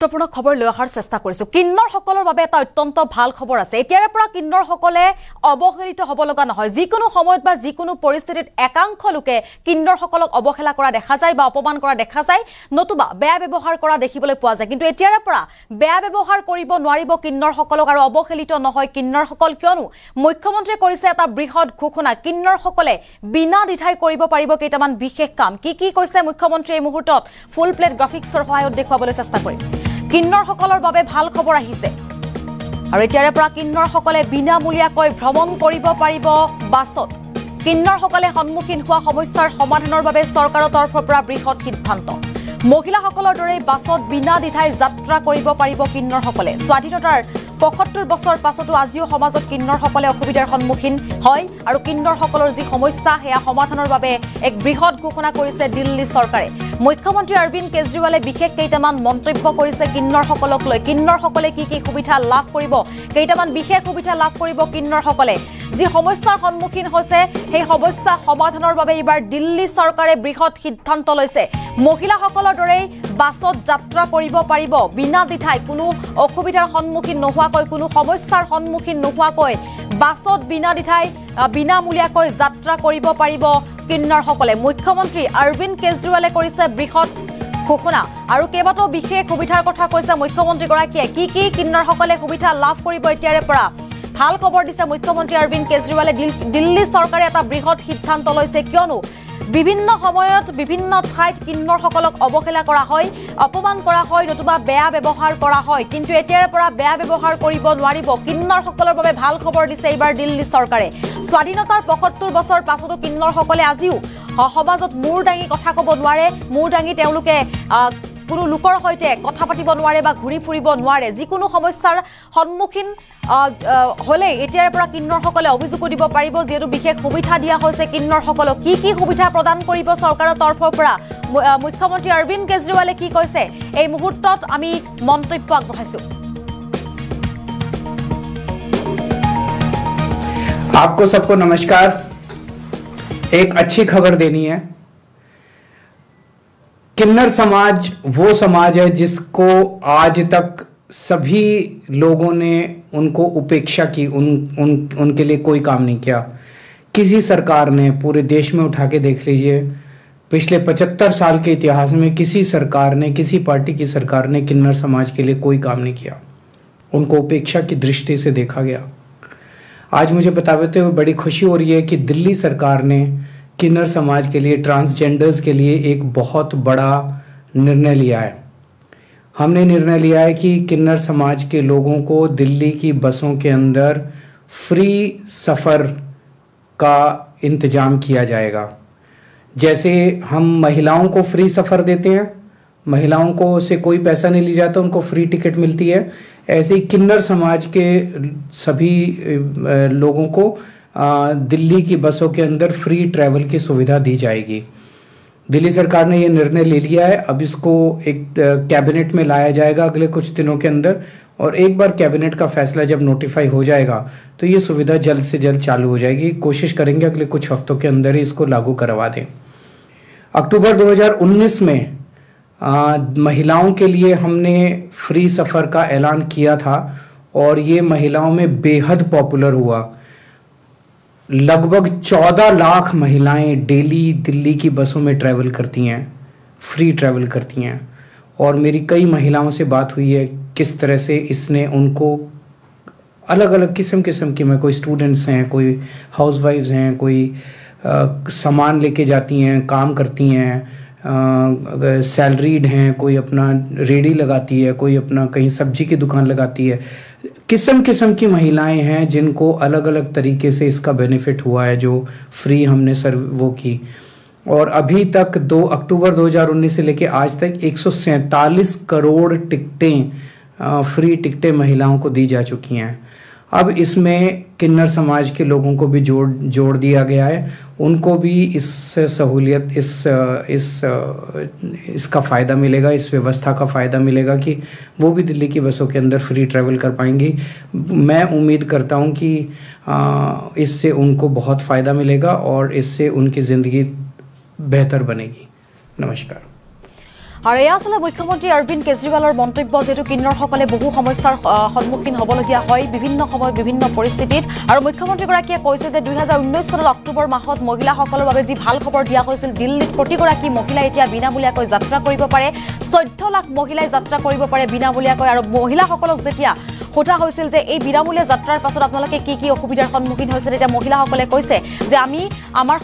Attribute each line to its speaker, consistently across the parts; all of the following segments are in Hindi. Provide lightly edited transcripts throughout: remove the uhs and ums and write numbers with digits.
Speaker 1: গুৰুত্বপূৰ্ণ খবৰ লৈ অহাৰ চেষ্টা কৰিছো। কিন্নৰসকলৰ বাবে এটা অত্যন্ত ভাল খবৰ আছে। এতিয়াৰে পৰা কিন্নৰসকলে অৱহেলিত হ'ব লগা নহয়। যিকোনো সময়ত বা যিকোনো পৰিস্থিতিত একাংশ লোকে কিন্নৰসকলক অৱহেলা কৰা দেখা যায় বা অপমান কৰা দেখা যায়, নতুবা বেয়া ব্যৱহাৰ কৰা দেখিবলৈ পোৱা যায়। কিন্তু এতিয়াৰে পৰা বেয়া ব্যৱহাৰ কৰিব নোৱাৰিব কিন্নৰসকলক আৰু অৱহেলিত নহয় কিন্নৰসকল, কিয়নো মুখ্যমন্ত্ৰীয়ে কৰিছে এটা বৃহৎ ঘোষণা। কিন্নৰসকলে বিনা দ্বিধাই কৰিব পাৰিব কেইটামান বিশেষ কাম। কি কি কৈছে মুখ্যমন্ত্ৰীয়ে এই মুহূৰ্তত ফুল প্লেট গ্ৰাফিক্সৰ সহায়ত দেখুৱাবলৈ চেষ্টা কৰিম। কিন্নৰসকলৰ বাবে ভাল খবৰ আহিছে আৰু এতিয়াৰে পৰা কিন্নৰসকলে বিনামূলীয়াকৈ ভ্ৰমণ কৰিব পাৰিব বাছত। কিন্নৰসকলে সন্মুখীন হোৱা সমস্যাৰ সমাধানৰ বাবে চৰকাৰৰ তৰফৰ পৰা বৃহৎ সিদ্ধান্ত। মহিলাসকলৰ দৰে বাছত বিনা দ্বিধাই যাত্ৰা কৰিব পাৰিব কিন্নৰসকলে। স্বাধীনতাৰ ৭৫ বছৰ পাছতো আজিও সমাজত কিন্নৰসকলে অসুবিধাৰ সন্মুখীন হয় আৰু কিন্নৰসকলৰ যি সমস্যা সেয়া সমাধানৰ বাবে এক বৃহৎ ঘোষণা কৰিছে দিল্লী চৰকাৰে। মুখ্যমন্ত্ৰী অৰবিন্দ কেজৰিৱালে বিশেষ কেইটামান মন্তব্য কৰিছে কিন্নৰসকলক লৈ। কিন্নৰসকলে কি কি সুবিধা লাভ কৰিব, কেইটামান বিশেষ সুবিধা লাভ কৰিব কিন্নৰসকলে। যি সমস্যাৰ সন্মুখীন হৈছে সেই সমস্যা সমাধানৰ বাবে এইবাৰ দিল্লী চৰকাৰে বৃহৎ সিদ্ধান্ত লৈছে। মহিলাসকলৰ দৰেই বাছত যাত্ৰা কৰিব পাৰিব বিনা দ্বিধাই, কোনো অসুবিধাৰ সন্মুখীন নোহোৱাকৈ, কোনো সমস্যাৰ সন্মুখীন নোহোৱাকৈ বাছত বিনা দ্বিধাই বিনামূলীয়াকৈ যাত্ৰা কৰিব পাৰিব কিন্নৰসকলে। মুখ্যমন্ত্ৰী অৰবিন্দ কেজৰিৱালে কৰিছে বৃহৎ ঘোষণা আৰু কেইবাটাও বিশেষ সুবিধাৰ কথা কৈছে মুখ্যমন্ত্ৰীগৰাকীয়ে। কি কি কিন্নৰসকলে সুবিধা লাভ কৰিব এতিয়াৰে পৰা, ভাল খবৰ দিছে মুখ্যমন্ত্ৰী অৰবিন্দ কেজৰিৱালে। দিল্লী চৰকাৰে এটা বৃহৎ সিদ্ধান্ত লৈছে, কিয়নো বিভিন্ন সময়ত বিভিন্ন ঠাইত কিন্নৰসকলক অৱহেলা কৰা হয়, অপমান কৰা হয়, নতুবা বেয়া ব্যৱহাৰ কৰা হয়। কিন্তু এতিয়াৰে পৰা বেয়া ব্যৱহাৰ কৰিব নোৱাৰিব কিন্নৰসকলৰ বাবে ভাল খবৰ দিছে এইবাৰ দিল্লী চৰকাৰে। স্বাধীনতাৰ ৭৫ বছৰ পাছতো কিন্নৰসকলে আজিও সমাজত মূৰ দাঙি কথা ক'ব নোৱাৰে, মূৰ দাঙি তেওঁলোকে কোনো লোকৰ সৈতে কথা পাতিব নোৱাৰে বা ঘূৰি ফুৰিব নোৱাৰে। যিকোনো সমস্যাৰ সন্মুখীন হ'লে এতিয়াৰ পৰা কিন্নৰসকলে অভিযোগো দিব পাৰিব, যিহেতু বিশেষ সুবিধা দিয়া হৈছে কিন্নৰসকলক। কি কি সুবিধা প্ৰদান কৰিব চৰকাৰৰ তৰফৰ পৰা, মুখ্যমন্ত্ৰী অৰবিন্দ কেজৰিৱালে কি কৈছে এই মুহূৰ্তত আমি মন্তব্য আগবঢ়াইছো।
Speaker 2: आपको सबको नमस्कार। एक अच्छी खबर देनी है। किन्नर समाज वो समाज है जिसको आज तक सभी लोगों ने उनको उपेक्षा की, उनके लिए कोई काम नहीं किया। किसी सरकार ने, पूरे देश में उठा के देख लीजिए, पिछले 75 साल के इतिहास में किसी सरकार ने, किसी पार्टी की सरकार ने किन्नर समाज के लिए कोई काम नहीं किया। उनको उपेक्षा की दृष्टि से देखा गया। आज मुझे बताते हुए बड़ी खुशी हो रही है कि दिल्ली सरकार ने किन्नर समाज के लिए, ट्रांसजेंडर्स के लिए एक बहुत बड़ा निर्णय लिया है। हमने निर्णय लिया है कि किन्नर समाज के लोगों को दिल्ली की बसों के अंदर फ्री सफ़र का इंतज़ाम किया जाएगा। जैसे हम महिलाओं को फ्री सफ़र देते हैं, महिलाओं को से कोई पैसा नहीं लिया जाता, उनको फ्री टिकट मिलती है, ऐसे ही किन्नर समाज के सभी लोगों को दिल्ली की बसों के अंदर फ्री ट्रैवल की सुविधा दी जाएगी। दिल्ली सरकार ने ये निर्णय ले लिया है। अब इसको एक कैबिनेट में लाया जाएगा अगले कुछ दिनों के अंदर, और एक बार कैबिनेट का फैसला जब नोटिफाई हो जाएगा तो ये सुविधा जल्द से जल्द चालू हो जाएगी। कोशिश करेंगे अगले कुछ हफ्तों के अंदर ही इसको लागू करवा दें। अक्टूबर 2019 में महिलाओं के लिए हमने फ्री सफ़र का ऐलान किया था और ये महिलाओं में बेहद पॉपुलर हुआ। लगभग 14 लाख महिलाएं डेली दिल्ली की बसों में ट्रैवल करती हैं, फ्री ट्रैवल करती हैं। और मेरी कई महिलाओं से बात हुई है किस तरह से इसने उनको अलग अलग किस्म की, मैं कोई स्टूडेंट्स हैं, कोई हाउसवाइफ्स हैं, कोई सामान लेके जाती हैं, काम करती हैं, सैलरीड हैं, कोई अपना रेडी लगाती है, कोई अपना कहीं सब्जी की दुकान लगाती है। किस्म की महिलाएं हैं जिनको अलग अलग तरीके से इसका बेनिफिट हुआ है, जो फ्री हमने वो की। और अभी तक 2 अक्टूबर 2019 से लेके आज तक 147 करोड़ टिकटें, फ्री टिकटें महिलाओं को दी जा चुकी हैं। अब इसमें किन्नर समाज के लोगों को भी जोड़ दिया गया है। उनको भी इस सहूलियत, इसका फ़ायदा मिलेगा, इस व्यवस्था का फ़ायदा मिलेगा कि वो भी दिल्ली की बसों के अंदर फ्री ट्रैवल कर पाएंगी। मैं उम्मीद करता हूँ कि इससे उनको बहुत फ़ायदा मिलेगा और इससे उनकी ज़िंदगी बेहतर बनेगी। नमस्कार।
Speaker 1: আৰু এয়া আচলতে মুখ্যমন্ত্ৰী অৰবিন্দ কেজৰিৱালৰ মন্তব্য, যেহেতু কিন্নৰসকলে বহু সমস্যাৰ সন্মুখীন হ'বলগীয়া হয় বিভিন্ন সময়ত বিভিন্ন পৰিস্থিতিত। আৰু মুখ্যমন্ত্ৰীগৰাকীয়ে কৈছে যে 2019 চনৰ অক্টোবৰ মাহত মহিলাসকলৰ বাবে যি ভাল খবৰ দিয়া হৈছিল, দিল্লীত প্ৰতিগৰাকী মহিলাই এতিয়া বিনামূলীয়াকৈ যাত্ৰা কৰিব পাৰে। 14 লাখ মহিলাই যাত্ৰা কৰিব পাৰে বিনামূলীয়াকৈ। আৰু মহিলাসকলক যেতিয়া সোধা হৈছিল যে এই বিনামূলীয়া যাত্ৰাৰ পাছত আপোনালোকে কি কি অসুবিধাৰ সন্মুখীন হৈছে, তেতিয়া মহিলাসকলে কৈছে যে আমাৰ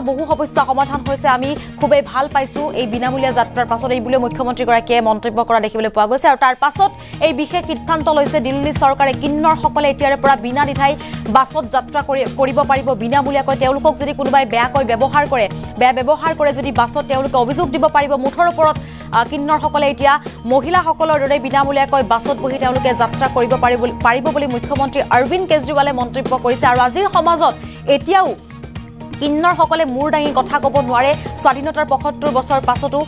Speaker 1: বহু সমস্যা সমাধান হৈছে, আমি খুবেই ভাল পাইছো এই বিনামূলীয়া যাত্ৰাৰ পাছত, এই বুলি মুখ্যমন্ত্ৰীগৰাকীয়ে মন্তব্য কৰা দেখিবলৈ পোৱা গৈছে। আৰু তাৰ পাছত এই বিশেষ সিদ্ধান্ত লৈছে দিল্লী চৰকাৰে, কিন্নৰসকলে এতিয়াৰে পৰা বিনা দ্বিধাই বাছত যাত্ৰা কৰিব পাৰিব বিনামূলীয়াকৈ। তেওঁলোকক যদি কোনোবাই বেয়া ব্যৱহাৰ কৰে যদি বাছত তেওঁলোকে অভিযোগ দিব পাৰিব। মুঠৰ ওপৰত কিন্নৰসকলে এতিয়া মহিলাসকলৰ দৰে বিনামূলীয়াকৈ বাছত বহি তেওঁলোকে যাত্ৰা কৰিব পাৰিব বুলি মুখ্যমন্ত্ৰী অৰবিন্দ কেজৰিৱালে মন্তব্য কৰিছে। আৰু আজিৰ সমাজত এতিয়াও কিন্নৰসকলে মূৰ দাঙি কথা ক'ব নোৱাৰে। স্বাধীনতাৰ ৭৫ বছৰ পাছতো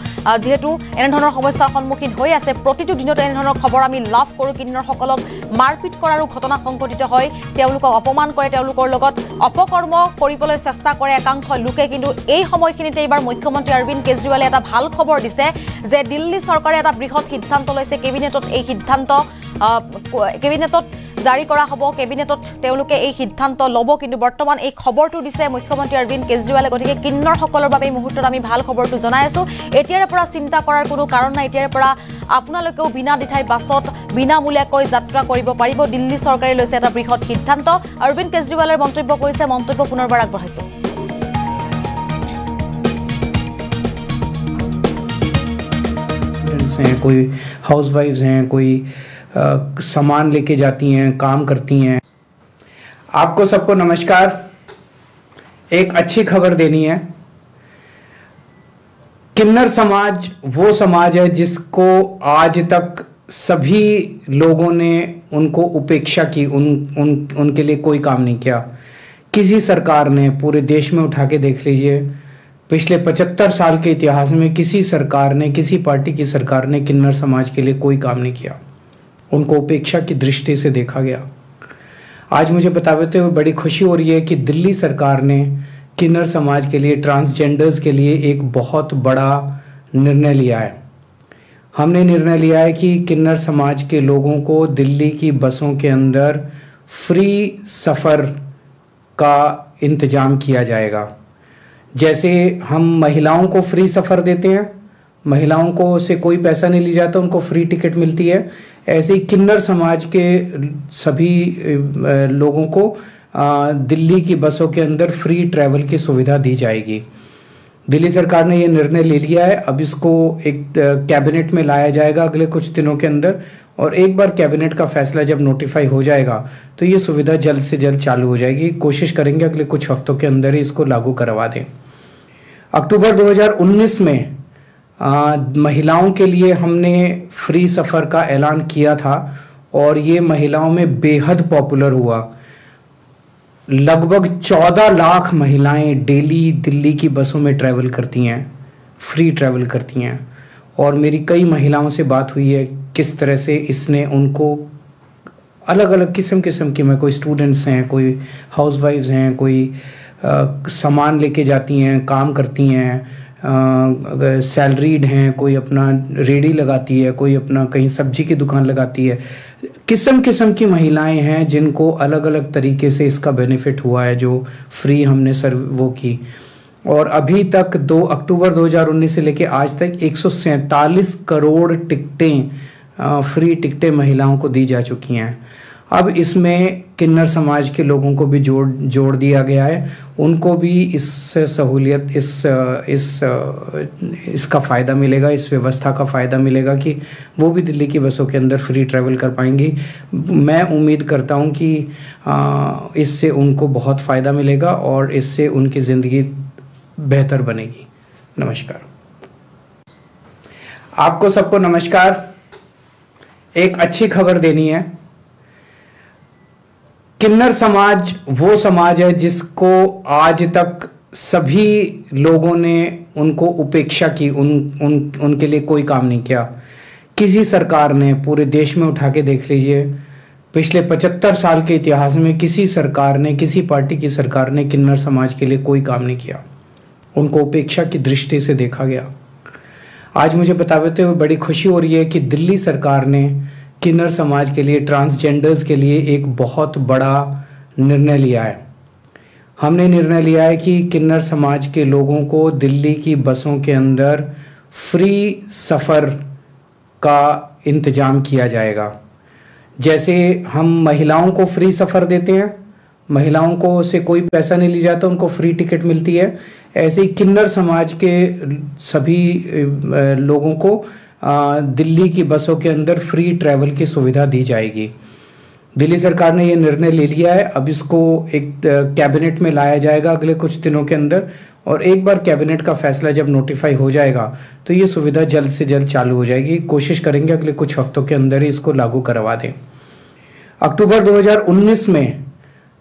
Speaker 1: যিহেতু এনেধৰণৰ সমস্যাৰ সন্মুখীন হৈ আছে, প্ৰতিটো দিনতে এনেধৰণৰ খবৰ আমি লাভ কৰোঁ। কিন্নৰসকলক মাৰপিট কৰাৰো ঘটনা সংঘটিত হয়, তেওঁলোকক অপমান কৰে, তেওঁলোকৰ লগত অপকৰ্ম কৰিবলৈ চেষ্টা কৰে একাংশ লোকে। কিন্তু এই সময়খিনিতে এইবাৰ মুখ্যমন্ত্ৰী অৰবিন্দ কেজৰিৱালে এটা ভাল খবৰ দিছে যে দিল্লী চৰকাৰে এটা বৃহৎ সিদ্ধান্ত লৈছে। কেবিনেটত এই সিদ্ধান্ত জাৰি কৰা হ'ব, কেবিনেটত তেওঁলোকে এই সিদ্ধান্ত ল'ব। কিন্তু বৰ্তমান এই খবৰটো দিছে মুখ্যমন্ত্ৰী অৰবিন্দ কেজৰিৱালে। গতিকে কিন্নৰসকলৰ বাবে এই মুহূৰ্তত আমি ভাল খবৰটো জনাই আছো। এতিয়াৰে পৰা চিন্তা কৰাৰ কোনো কাৰণ নাই। এতিয়াৰে পৰা আপোনালোকেও বিনা দ্বিধাই বাছত বিনামূলীয়াকৈ যাত্ৰা কৰিব পাৰিব। দিল্লী চৰকাৰে লৈছে এটা বৃহৎ সিদ্ধান্ত। অৰবিন্দ কেজৰিৱালৰ মন্তব্য কৰিছে, মন্তব্য পুনৰবাৰ আগবঢ়াইছো।
Speaker 2: कोई हाउसवाइफ्स हैं, कोई सामान लेके जाती हैं, काम करती हैं। आपको सबको नमस्कार। एक अच्छी खबर देनी है। किन्नर समाज वो समाज है जिसको आज तक सभी लोगों ने उनको उपेक्षा की, उनके लिए कोई काम नहीं किया। किसी सरकार ने, पूरे देश में उठा के देख लीजिए, पिछले 75 साल के इतिहास में किसी सरकार ने, किसी पार्टी की सरकार ने किन्नर समाज के लिए कोई काम नहीं किया। उनको उपेक्षा की दृष्टि से देखा गया। आज मुझे बताते हुए बड़ी खुशी हो रही है कि दिल्ली सरकार ने किन्नर समाज के लिए, ट्रांसजेंडर्स के लिए एक बहुत बड़ा निर्णय लिया है। हमने निर्णय लिया है कि किन्नर समाज के लोगों को दिल्ली की बसों के अंदर फ्री सफ़र का इंतजाम किया जाएगा। जैसे हम महिलाओं को फ्री सफ़र देते हैं, महिलाओं को से कोई पैसा नहीं लिया जाता, उनको फ्री टिकट मिलती है, ऐसे ही किन्नर समाज के सभी लोगों को दिल्ली की बसों के अंदर फ्री ट्रैवल की सुविधा दी जाएगी। दिल्ली सरकार ने ये निर्णय ले लिया है। अब इसको एक कैबिनेट में लाया जाएगा अगले कुछ दिनों के अंदर, और एक बार कैबिनेट का फैसला जब नोटिफाई हो जाएगा तो ये सुविधा जल्द से जल्द चालू हो जाएगी। कोशिश करेंगे अगले कुछ हफ्तों के अंदर ही इसको लागू करवा दें। अक्टूबर 2019 में महिलाओं के लिए हमने फ्री सफ़र का ऐलान किया था और ये महिलाओं में बेहद पॉपुलर हुआ। लगभग 14 लाख महिलाएं डेली दिल्ली की बसों में ट्रैवल करती हैं, फ्री ट्रैवल करती हैं। और मेरी कई महिलाओं से बात हुई है किस तरह से इसने उनको अलग अलग किस्म की, में कोई स्टूडेंट्स हैं, कोई हाउसवाइफ्स हैं, कोई सामान लेके जाती हैं, काम करती हैं, सैलरीड हैं, कोई अपना रेडी लगाती है, कोई अपना कहीं सब्जी की दुकान लगाती है। किस्म की महिलाएं हैं जिनको अलग अलग तरीके से इसका बेनिफिट हुआ है, जो फ्री हमने वो की। और अभी तक 2 अक्टूबर 2019 से लेकर आज तक 147 करोड़ टिकटें, फ्री टिकटें महिलाओं को दी जा चुकी हैं। अब इसमें किन्नर समाज के लोगों को भी जोड़ दिया गया है। उनको भी इस सहूलियत, इसका फ़ायदा मिलेगा, इस व्यवस्था का फ़ायदा मिलेगा कि वो भी दिल्ली की बसों के अंदर फ्री ट्रैवल कर पाएंगी। मैं उम्मीद करता हूँ कि इससे उनको बहुत फ़ायदा मिलेगा और इससे उनकी ज़िंदगी बेहतर बनेगी। नमस्कार। आपको सबको नमस्कार। एक अच्छी खबर देनी है। किन्नर समाज वो समाज है जिसको आज तक सभी लोगों ने उनको उपेक्षा की, उनके लिए कोई काम नहीं किया। किसी सरकार ने, पूरे देश में उठा के देख लीजिए, पिछले 75 साल के इतिहास में किसी सरकार ने, किसी पार्टी की सरकार ने किन्नर समाज के लिए कोई काम नहीं किया। उनको उपेक्षा की दृष्टि से देखा गया। आज मुझे बताते हुए बड़ी खुशी हो रही है कि दिल्ली सरकार ने किन्नर समाज के लिए, ट्रांसजेंडर्स के लिए एक बहुत बड़ा निर्णय लिया है। हमने निर्णय लिया है कि किन्नर समाज के लोगों को दिल्ली की बसों के अंदर फ्री सफ़र का इंतज़ाम किया जाएगा। जैसे हम महिलाओं को फ्री सफ़र देते हैं, महिलाओं को से कोई पैसा नहीं लिया जाता, उनको फ्री टिकट मिलती है, ऐसे ही किन्नर समाज के सभी लोगों को दिल्ली की बसों के अंदर फ्री ट्रैवल की सुविधा दी जाएगी। दिल्ली सरकार ने ये निर्णय ले लिया है। अब इसको एक कैबिनेट में लाया जाएगा अगले कुछ दिनों के अंदर, और एक बार कैबिनेट का फैसला जब नोटिफाई हो जाएगा तो ये सुविधा जल्द से जल्द चालू हो जाएगी। कोशिश करेंगे अगले कुछ हफ्तों के अंदर ही इसको लागू करवा दें। अक्टूबर 2019 में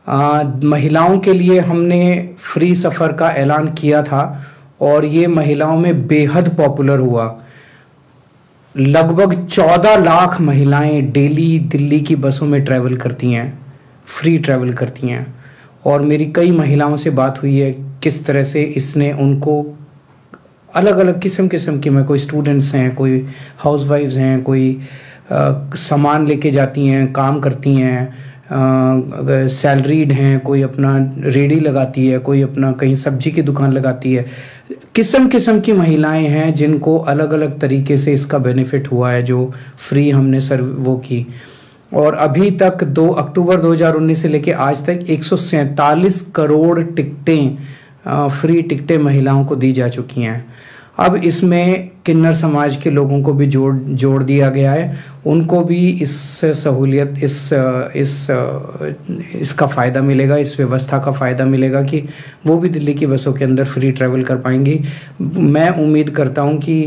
Speaker 2: महिलाओं के लिए हमने फ्री सफ़र का ऐलान किया था और ये महिलाओं में बेहद पॉपुलर हुआ। लगभग 14 लाख महिलाएं डेली दिल्ली की बसों में ट्रैवल करती हैं, फ्री ट्रैवल करती हैं। और मेरी कई महिलाओं से बात हुई है किस तरह से इसने उनको अलग अलग किस्म की, में कोई स्टूडेंट्स हैं, कोई हाउसवाइफ्स हैं, कोई सामान लेके जाती हैं, काम करती हैं, सैलरीड हैं, कोई अपना रेडी लगाती है, कोई अपना कहीं सब्जी की दुकान लगाती है। किस्म की महिलाएं हैं जिनको अलग अलग तरीके से इसका बेनिफिट हुआ है, जो फ्री हमने वो की। और अभी तक 2 अक्टूबर 2019 से लेके आज तक 147 करोड़ टिकटें, फ्री टिकटें महिलाओं को दी जा चुकी हैं। अब इसमें किन्नर समाज के लोगों को भी जोड़ दिया गया है, उनको भी इस सहूलियत, इसका फ़ायदा मिलेगा, इस व्यवस्था का फ़ायदा मिलेगा कि वो भी दिल्ली की बसों के अंदर फ्री ट्रैवल कर पाएंगी। मैं उम्मीद करता हूं कि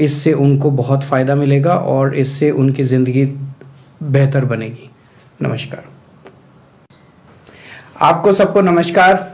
Speaker 2: इससे उनको बहुत फ़ायदा मिलेगा और इससे उनकी ज़िंदगी बेहतर बनेगी। नमस्कार। आपको सबको नमस्कार।